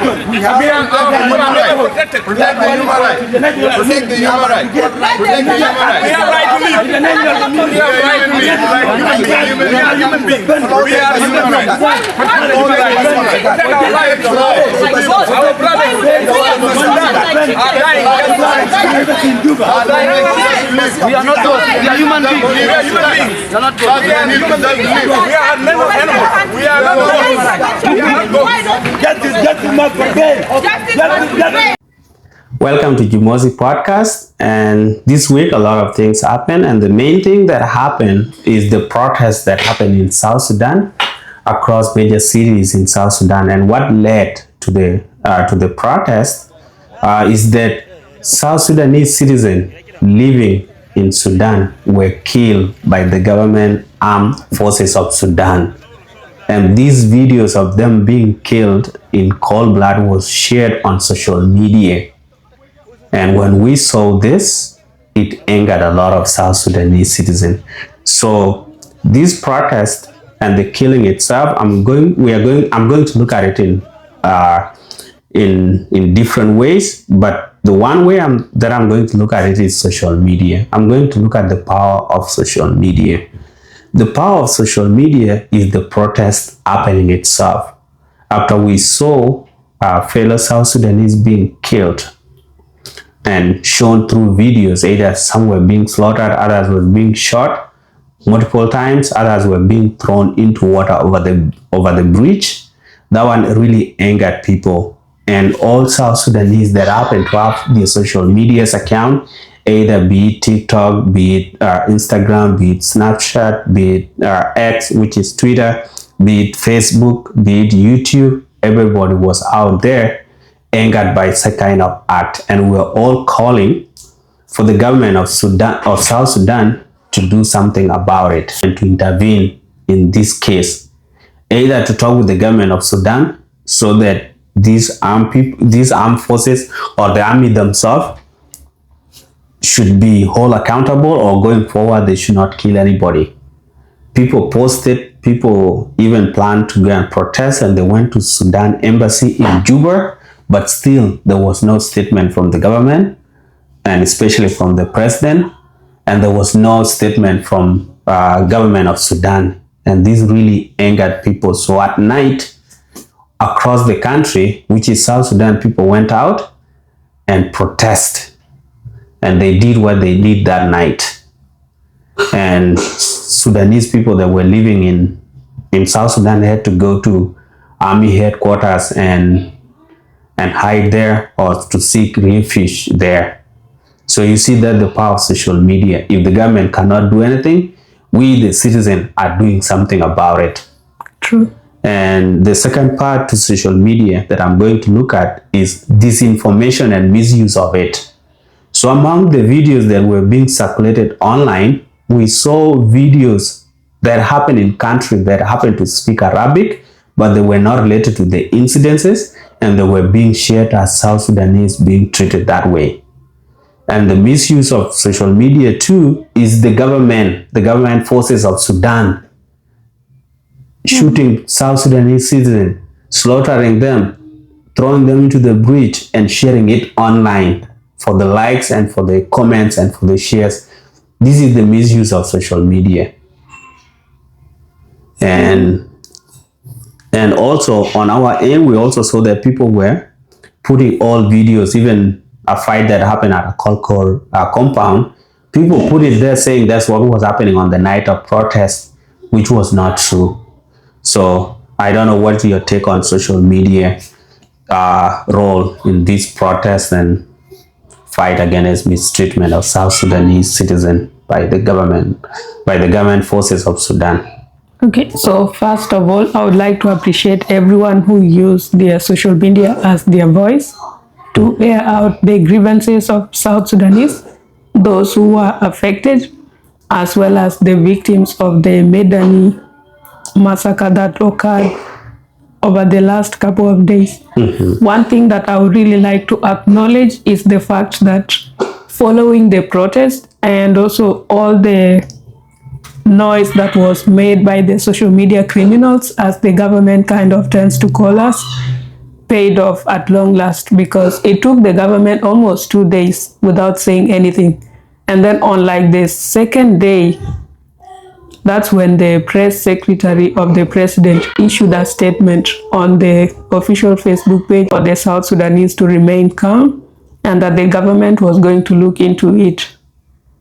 We have protect the human right. Protect the human right. Protect the human right. We have right to live. We have right to live. We are human beings. We are human rights. Protect our lives. Our brothers are dying. We are not those. We are human beings. We are human beings. We are not those. We are human beings. We are mental animals. We are not those. We are not those. Justice must prevail. Welcome to Jumozi Podcast, and this week a lot of things happened, and the main thing that happened is the protests that happened in South Sudan, across major cities in South Sudan. And what led to the protest is that South Sudanese citizens living in Sudan were killed by the government armed forces of Sudan. And these videos of them being killed in cold blood was shared on social media. And when we saw this, it angered a lot of South Sudanese citizens. So this protest and the killing itself, I'm going to look at it in different ways. But the one way that I'm going to look at it is social media. I'm going to look at the power of social media. The power of social media is the protest happening itself. After we saw our fellow South Sudanese being killed and shown through videos, either some were being slaughtered, others were being shot multiple times, others were being thrown into water over the bridge. That one really angered people. And all South Sudanese that happen to have their social media account, either be it TikTok, be it Instagram, be it Snapchat, be it X, which is Twitter, be it Facebook, be it YouTube, everybody was out there angered by such kind of act, and we're all calling for the government of South Sudan to do something about it and to intervene in this case, either to talk with the government of Sudan so that these armed forces or the army themselves should be held accountable, or going forward they should not kill anybody. People posted, people even planned to go and protest, and they went to Sudan embassy in Juba, but still there was no statement from the government, and especially from the president, and there was no statement from government of Sudan, and this really angered people. So at night, across the country, which is South Sudan, people went out and protest, and they did what they did that night. And Sudanese people that were living in South Sudan had to go to army headquarters and hide there, or to seek refuge there. So you see that the power of social media. If the government cannot do anything, we the citizen are doing something about it. True. And the second part to social media that I'm going to look at is disinformation and misuse of it. So among the videos that were being circulated online, we saw videos that happened in countries that happened to speak Arabic, but they were not related to the incidences, and they were being shared as South Sudanese being treated that way. And the misuse of social media too is the government forces of Sudan shooting South Sudanese citizens, slaughtering them, throwing them into the bridge, and sharing it online for the likes and for the comments and for the shares. This is the misuse of social media. And also on our end, we also saw that people were putting all videos, even a fight that happened at a Kolkor compound. People put it there saying that's what was happening on the night of protest, which was not true. So I don't know what's your take on social media role in this protest and fight against mistreatment of South Sudanese citizens by the government forces of Sudan. Okay, so first of all, I would like to appreciate everyone who used their social media as their voice to air out the grievances of South Sudanese, those who were affected, as well as the victims of the Medani massacre that occurred over the last couple of days. One thing that I would really like to acknowledge is the fact that following the protest and also all the noise that was made by the social media criminals, as the government kind of tends to call us, paid off at long last, because it took the government almost 2 days without saying anything. And then on like the second day, that's when the press secretary of the president issued a statement on the official Facebook page for the South Sudanese to remain calm and that the government was going to look into it.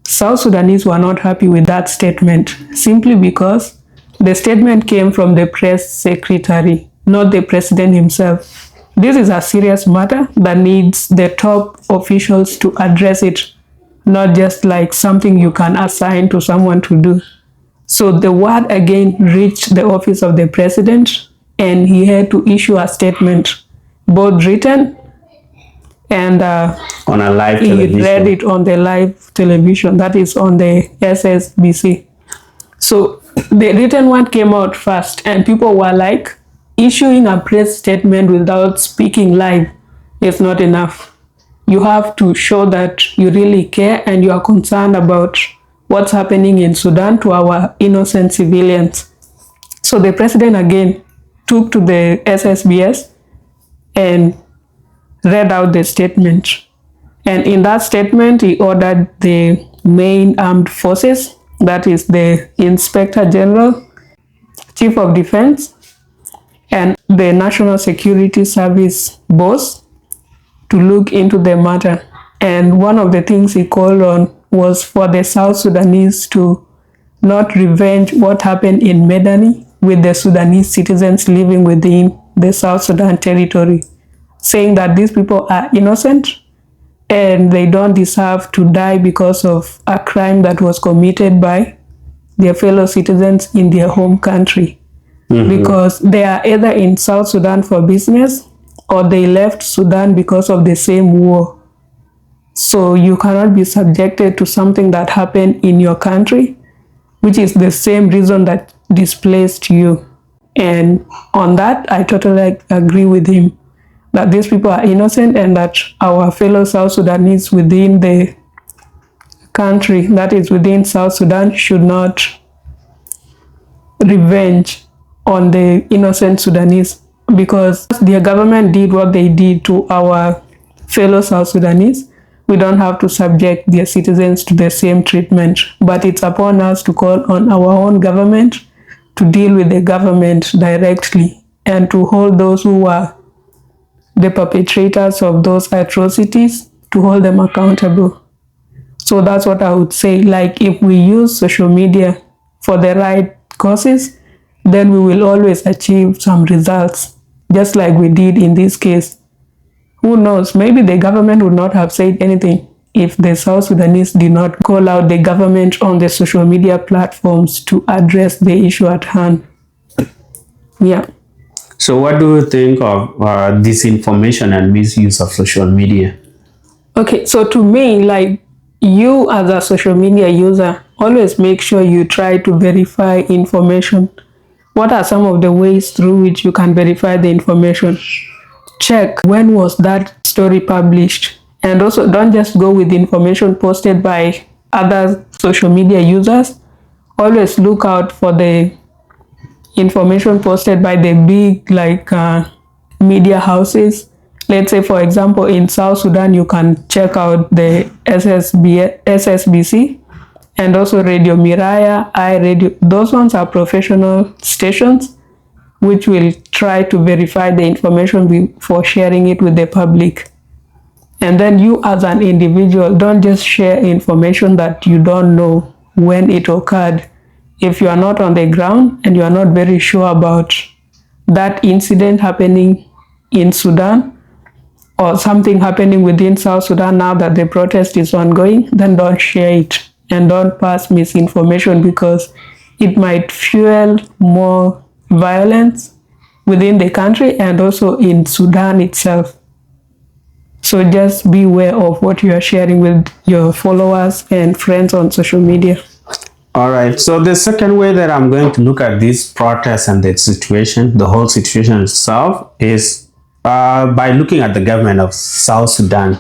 South Sudanese were not happy with that statement simply because the statement came from the press secretary, not the president himself. This is a serious matter that needs the top officials to address it, not just like something you can assign to someone to do. So the word again reached the office of the president, and he had to issue a statement, both written and on a live he television. read it on the live television, that is on the SSBC. So the written one came out first, and people were like, issuing a press statement without speaking live is not enough. You have to show that you really care and you are concerned about what's happening in Sudan to our innocent civilians. So the president again took to the SSBS and read out the statement. And in that statement, he ordered the main armed forces, that is the Inspector General, Chief of Defense, and the National Security Service boss to look into the matter. And one of the things he called on was for the South Sudanese to not revenge what happened in Medani with the Sudanese citizens living within the South Sudan territory, saying that these people are innocent and they don't deserve to die because of a crime that was committed by their fellow citizens in their home country. Because they are either in South Sudan for business or they left Sudan because of the same war. So you cannot be subjected to something that happened in your country, which is the same reason that displaced you. And on that, I totally agree with him that these people are innocent and that our fellow South Sudanese within the country, that is within South Sudan, should not revenge on the innocent Sudanese, because their government did what they did to our fellow South Sudanese. We don't have to subject their citizens to the same treatment, but it's upon us to call on our own government to deal with the government directly and to hold those who are the perpetrators of those atrocities, to hold them accountable. So that's what I would say. Like, if we use social media for the right causes, then we will always achieve some results, just like we did in this case. Who knows, maybe the government would not have said anything if the South Sudanese did not call out the government on the social media platforms to address the issue at hand. Yeah. So what do you think of disinformation and misuse of social media? Okay, so to me, like, you as a social media user, always make sure you try to verify information. What are some of the ways through which you can verify the information? Check when was that story published, and also don't just go with information posted by other social media users. Always look out for the information posted by the big media houses. Let's say, for example, in South Sudan, you can check out the SSBC and also Radio Miraya, iRadio. Those ones are professional stations which will try to verify the information before sharing it with the public. And then you as an individual, don't just share information that you don't know when it occurred. If you are not on the ground and you are not very sure about that incident happening in Sudan or something happening within South Sudan now that the protest is ongoing, then don't share it and don't pass misinformation, because it might fuel more violence within the country and also in Sudan itself. So just be aware of what you are sharing with your followers and friends on social media. All right. So the second way that I'm going to look at this protest and the situation, the whole situation itself, is by looking at the government of South Sudan.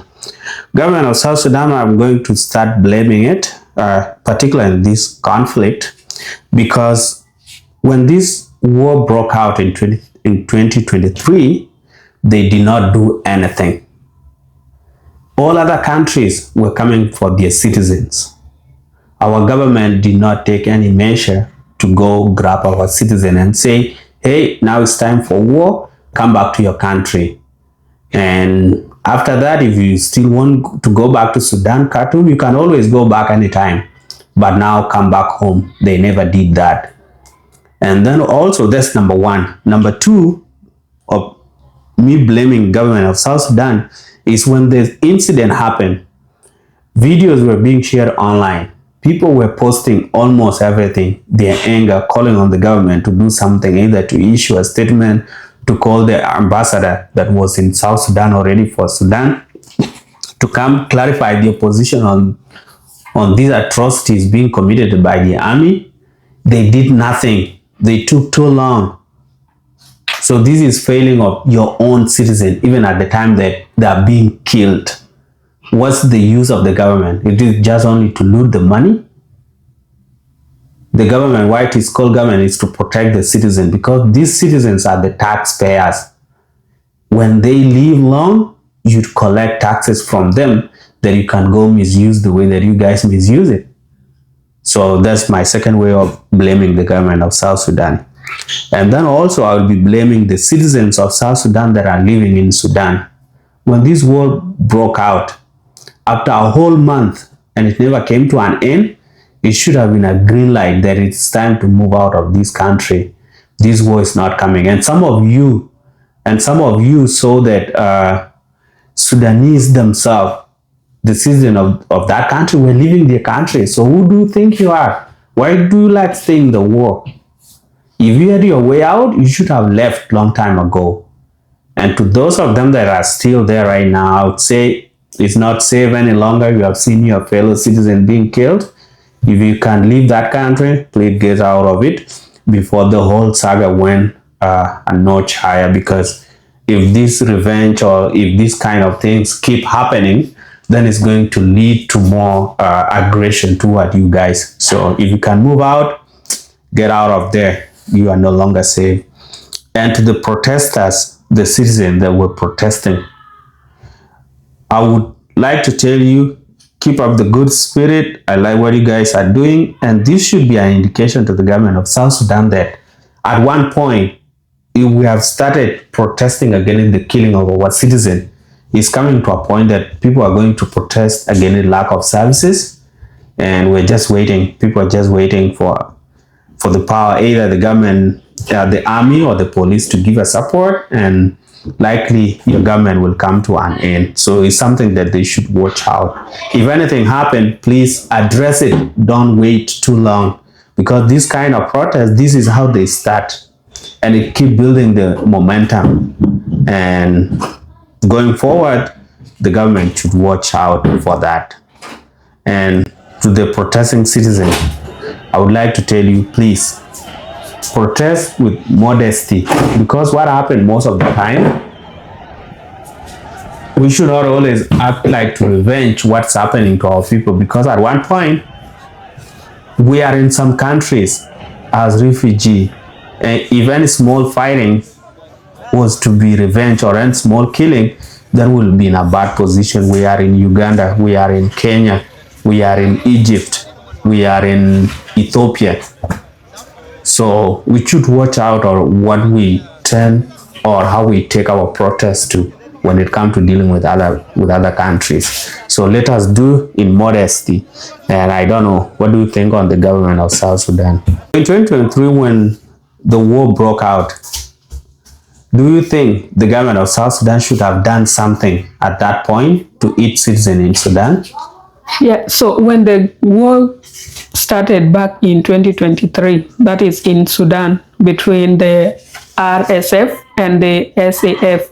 Government of South Sudan, I'm going to start blaming it, particularly in this conflict, because when this war broke out in 2023, they did not do anything. All other countries were coming for their citizens. Our government did not take any measure to go grab our citizen and say, hey, now it's time for war, come back to your country. And after that, if you still want to go back to Sudan, Khartoum, you can always go back anytime. But now come back home. They never did that. And then also, that's number one. Number two, of me blaming government of South Sudan is when the incident happened, videos were being shared online. People were posting almost everything, their anger, calling on the government to do something, either to issue a statement, to call the ambassador that was in South Sudan already for Sudan, to come clarify their position on these atrocities being committed by the army. They did nothing. They took too long. So this is failing of your own citizen, even at the time that they are being killed. What's the use of the government? It is just only to loot the money. The government, why it is called government, is to protect the citizen, because these citizens are the taxpayers. When they live long, you collect taxes from them that you can go misuse the way that you guys misuse it. So that's my second way of blaming the government of South Sudan. And then also I will be blaming the citizens of South Sudan that are living in Sudan. When this war broke out, after a whole month, and it never came to an end, it should have been a green light that it's time to move out of this country. This war is not coming. And some of you saw that Sudanese themselves, the citizens of that country, were leaving their country. So who do you think you are? Why do you like staying in the war? If you had your way out, you should have left long time ago. And to those of them that are still there right now, I would say it's not safe any longer. You have seen your fellow citizen being killed. If you can leave that country, please get out of it before the whole saga went a notch higher. Because if this revenge or if this kind of things keep happening, then it's going to lead to more aggression toward you guys. So if you can move out, get out of there. You are no longer safe. And to the protesters, the citizens that were protesting, I would like to tell you, keep up the good spirit. I like what you guys are doing. And this should be an indication to the government of South Sudan that at one point, if we have started protesting against the killing of our citizens, it's coming to a point that people are going to protest against lack of services. And we're just waiting. People are just waiting for the power, either the government, the army or the police to give us support, and likely your government will come to an end. So it's something that they should watch out. If anything happens, please address it. Don't wait too long, because this kind of protest, this is how they start, and it keep building the momentum. And going forward, the government should watch out for that. And to the protesting citizens, I would like to tell you, please protest with modesty, because what happened most of the time, we should not always act like to revenge what's happening to our people, because at one point we are in some countries as refugee, and if any small fighting was to be revenge or any small killing, then we'll be in a bad position. We are in Uganda, we are in Kenya, we are in Egypt, we are in Ethiopia. So we should watch out on what we turn or how we take our protests to when it comes to dealing with other countries. So let us do in modesty. And I don't know, what do you think on the government of South Sudan? In 2023, when the war broke out, do you think the government of South Sudan should have done something at that point to each citizen in Sudan? Yeah, so when the war started back in 2023, that is in Sudan, between the RSF and the SAF,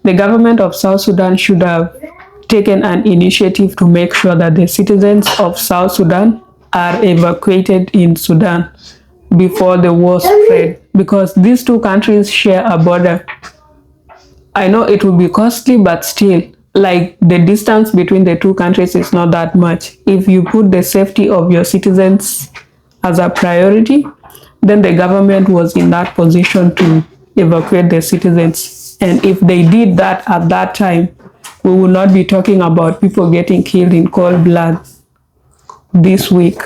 the government of South Sudan should have taken an initiative to make sure that the citizens of South Sudan are evacuated in Sudan before the war spread, because these two countries share a border. I know it will be costly, but still, like, the distance between the two countries is not that much. If you put the safety of your citizens as a priority, then the government was in that position to evacuate the citizens. And if they did that at that time, we will not be talking about people getting killed in cold blood this week.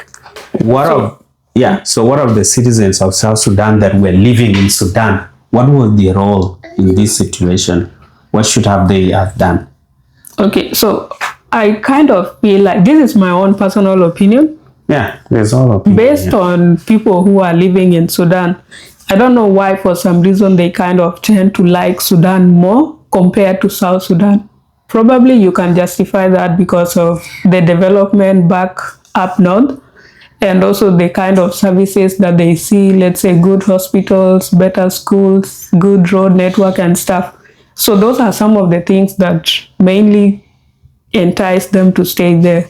So what of the citizens of South Sudan that were living in Sudan? What was their role in this situation? What should they have done? Okay, so I kind of feel like this is my own personal opinion. Yeah, there's all opinion. Based on people who are living in Sudan. I don't know why, for some reason, they kind of tend to like Sudan more compared to South Sudan. Probably you can justify that because of the development back up north, and also the kind of services that they see, let's say good hospitals, better schools, good road network and stuff. So those are some of the things that mainly entice them to stay there.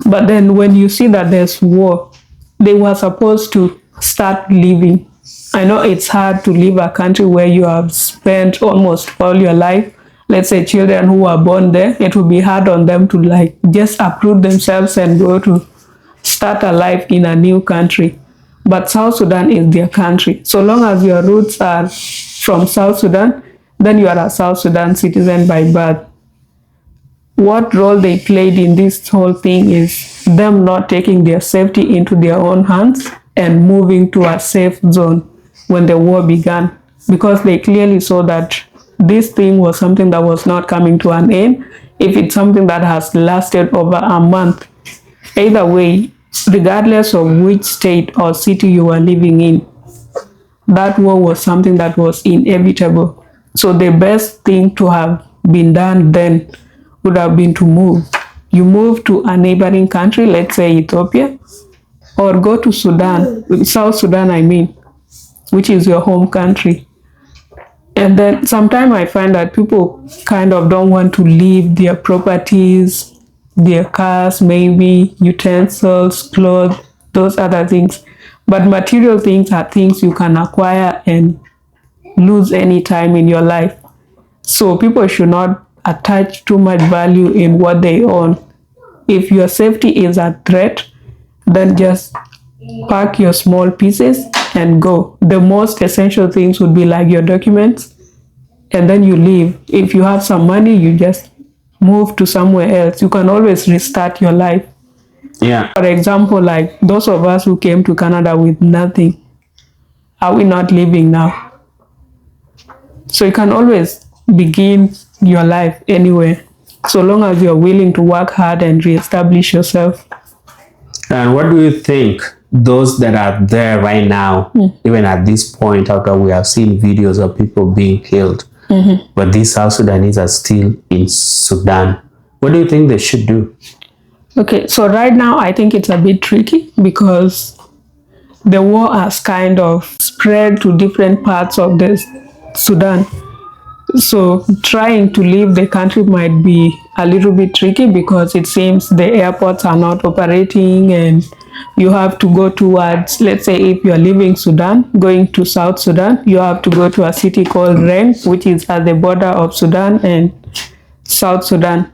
But then when you see that there's war, they were supposed to start living. I know it's hard to leave a country where you have spent almost all your life. Let's say children who are born there, it will be hard on them to like just uproot themselves and go to start a life in a new country. But South Sudan is their country. So long as your roots are from South Sudan, then you are a South Sudan citizen by birth. What role they played in this whole thing is them not taking their safety into their own hands and moving to a safe zone when the war began, because they clearly saw that this thing was something that was not coming to an end. If it's something that has lasted over a month, either way, regardless of which state or city you are living in, that war was something that was inevitable. So the best thing to have been done then would have been to move. You move to a neighboring country, let's say Ethiopia, or go to Sudan, South Sudan I mean, which is your home country. And then sometimes I find that people kind of don't want to leave their properties, their cars, maybe utensils, clothes, those other things. But material things are things you can acquire and lose any time in your life. So people should not attach too much value in what they own. If your safety is at threat, then just pack your small pieces and go. The most essential things would be like your documents, and then you leave. If you have some money, you just move to somewhere else. You can always restart your life. Yeah. For example, like those of us who came to Canada with nothing, are we not living now? So you can always begin your life anywhere, so long as you're willing to work hard and reestablish yourself. And what do you think those that are there right now, even at this point, after we have seen videos of people being killed, but these South Sudanese are still in Sudan, what do you think they should do? Okay, so right now I think it's a bit tricky because the war has kind of spread to different parts of the Sudan. So trying to leave the country might be a little bit tricky because it seems the airports are not operating and you have to go towards, let's say if you're leaving Sudan, going to South Sudan, you have to go to a city called Reng, which is at the border of Sudan and South Sudan,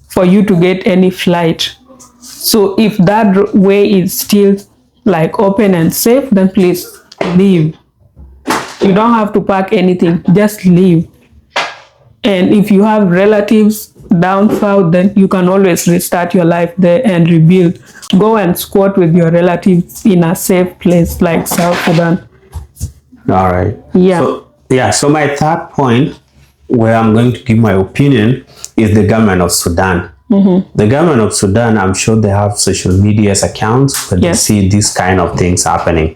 for you to get any flight. So if that way is still like open and safe, then please leave. You don't have to pack anything, just leave. And if you have relatives down south, then you can always restart your life there and rebuild. Go and squat with your relatives in a safe place like South Sudan. All right. Yeah. So my third point, where I'm going to give my opinion, is the government of Sudan. The government of Sudan, I'm sure they have social media accounts where they see these kind of things happening.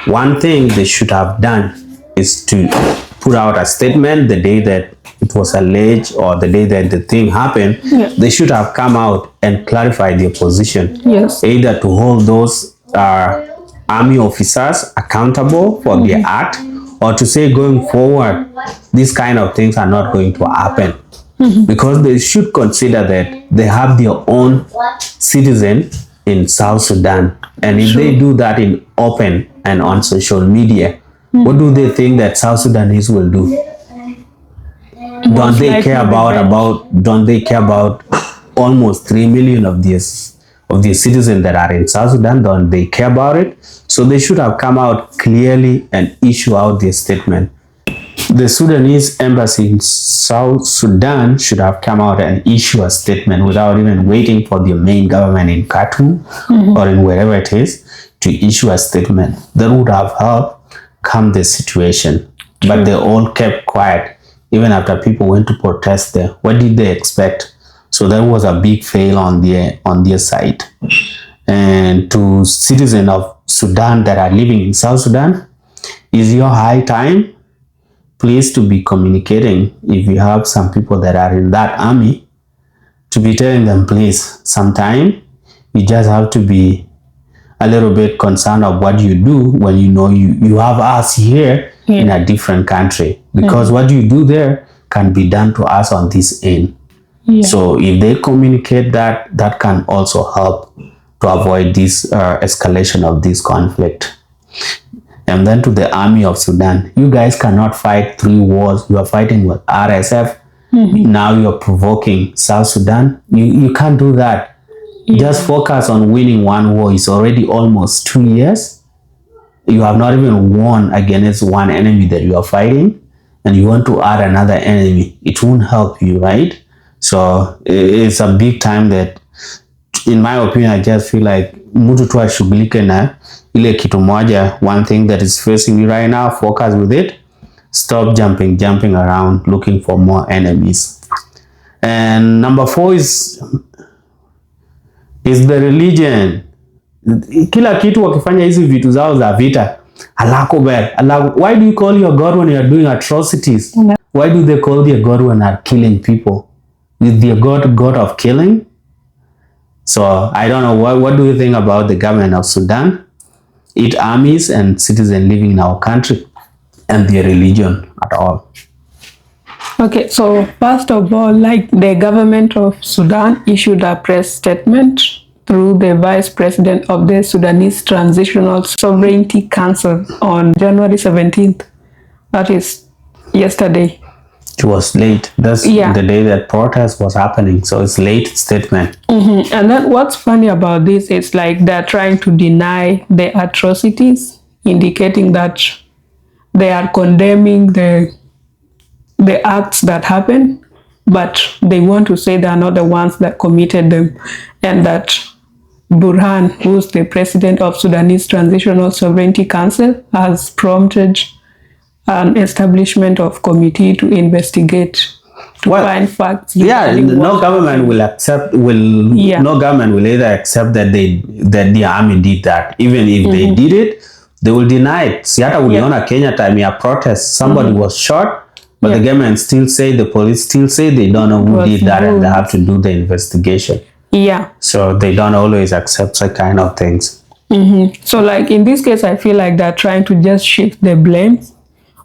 One thing they should have done is to put out a statement the day that it was alleged or the day that the thing happened. They should have come out and clarified their position. Either to hold those army officers accountable for their act, or to say going forward, these kind of things are not going to happen. Because they should consider that they have their own citizen in South Sudan. And if they do that in open and on social media, what do they think that South Sudanese will do? Don't they care about almost 3 million of their citizens that are in South Sudan? Don't they care about it? So they should have come out clearly and issue out their statement. The Sudanese embassy in South Sudan should have come out and issue a statement without even waiting for the main government in Khartoum or in wherever it is to issue a statement. That would have helped calm the situation. But they all kept quiet even after people went to protest there. What did they expect? So that was a big fail on their side. And to citizens of Sudan that are living in South Sudan, is your high time? Please to be communicating if you have some people that are in that army, to be telling them, please, sometime you just have to be a little bit concerned of what you do when you know you have us here in a different country, because what you do there can be done to us on this end. So if they communicate that, that can also help to avoid this escalation of this conflict. And then to the army of Sudan, you guys cannot fight 3 wars. You are fighting with RSF. Now you're provoking South Sudan. You can't do that. Just focus on winning 1 war. It's already almost 2 years. You have not even won against one enemy that you are fighting, and you want to add another enemy. It won't help you, right? So it's a big time that, in my opinion, I just feel like mtu tu ashughulike na ile kitu moja. One thing that is facing you right now, focus with it. Stop jumping around looking for more enemies. And number 4 is the religion. Kila kitu wakifanya hizi vitu zao za vita, Allah Akbar, Allah. Why do you call your God when you are doing atrocities? Why do they call their God when they are killing people? Is their God of killing? So I don't know, what do you think about the government of Sudan, its armies and citizens living in our country, and their religion at all? Okay, so first of all, like, the government of Sudan issued a press statement through the vice president of the Sudanese Transitional Sovereignty Council on January 17th. That is yesterday. It was late. That's the day that protest was happening. So it's late statement. And then what's funny about this is, like, they're trying to deny the atrocities, indicating that they are condemning the acts that happened, but they want to say they are not the ones that committed them, and that Burhan, who's the president of Sudanese Transitional Sovereignty Council, has prompted an establishment of committee to investigate, to find facts. No government will accept. No government will either accept that the army did that. Even if they did it, they will deny it. Siata uliona Kenya time ya protest, somebody was shot, but the government still say, the police still say they don't know who did that, and they have to do the investigation. So they don't always accept such kind of things. So, like, in this case, I feel like they're trying to just shift the blame.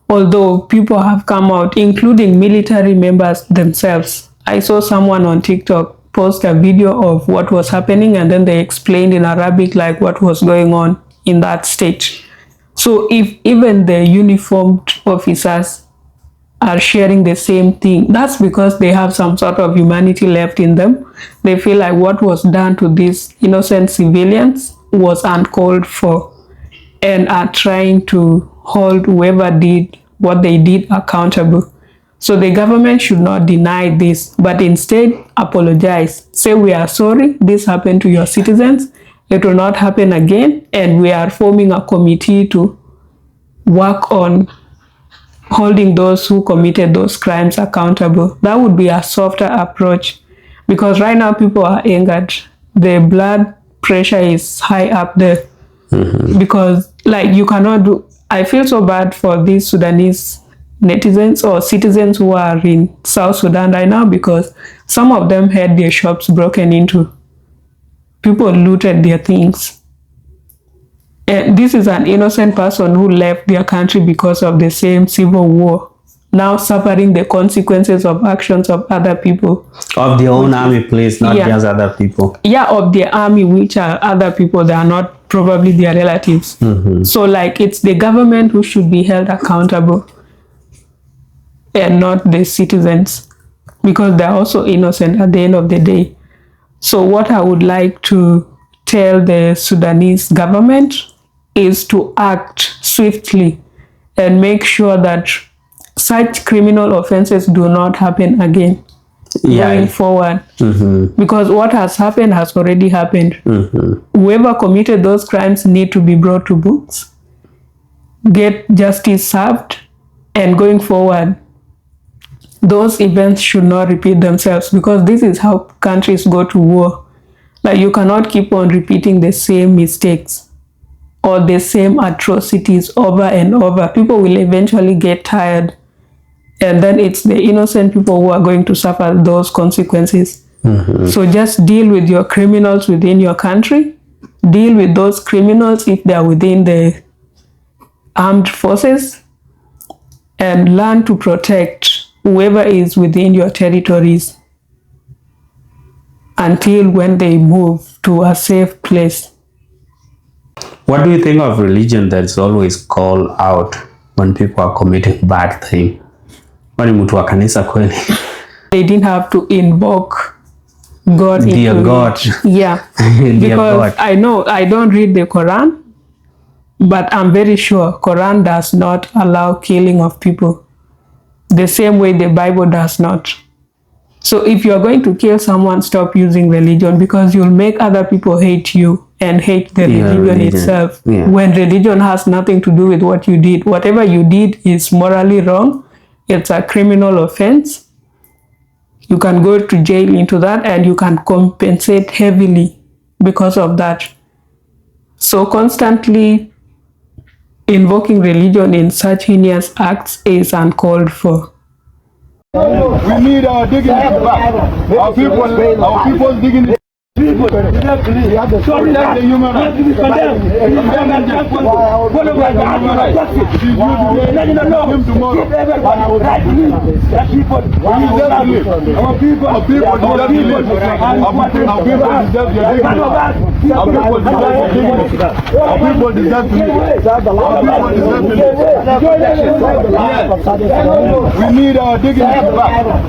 Although people have come out, including military members themselves. I saw someone on TikTok post a video of what was happening, and then they explained in Arabic, like, what was going on in that state. So if even the uniformed officers are sharing the same thing, that's because they have some sort of humanity left in them. They feel like what was done to these innocent civilians was uncalled for, and are trying to hold whoever did what they did accountable. So the government should not deny this, but instead apologize. Say, we are sorry, this happened to your citizens. It will not happen again, and we are forming a committee to work on holding those who committed those crimes accountable. That would be a softer approach, because right now people are angered. The blood pressure is high up there. Because, like, you cannot do... I feel so bad for these Sudanese netizens or citizens who are in South Sudan right now, because some of them had their shops broken into. People looted their things. And this is an innocent person who left their country because of the same civil war, now suffering the consequences of actions of other people. Of their own army, please, not just other people. Of their army, which are other people. They are not probably their relatives. So, like, it's the government who should be held accountable, and not the citizens, because they're also innocent at the end of the day. So what I would like to tell the Sudanese government is to act swiftly and make sure that such criminal offenses do not happen again going forward. Because what has happened has already happened. Whoever committed those crimes need to be brought to books, get justice served, and going forward, those events should not repeat themselves, because this is how countries go to war. Like, you cannot keep on repeating the same mistakes or the same atrocities over and over. People will eventually get tired, and then it's the innocent people who are going to suffer those consequences. So just deal with your criminals within your country. Deal with those criminals if they are within the armed forces, and learn to protect whoever is within your territories until when they move to a safe place. What do you think of religion that's always called out when people are committing bad things? Wani mtu wa kanisa kweli? They didn't have to invoke God Dear into God. it. Yeah. Dear Because God. I know I don't read the Quran, but I'm very sure Quran does not allow killing of people the same way the Bible does not. So if you're going to kill someone, stop using religion, because you'll make other people hate you and hate the religion itself. When religion has nothing to do with what you did. Whatever you did is morally wrong. It's a criminal offense. You can go to jail into that, and you can compensate heavily because of that. So constantly invoking religion in such heinous acts is uncalled for. We need our dignity back. Our people dignity. People, we have the human rights. We need our dignity back.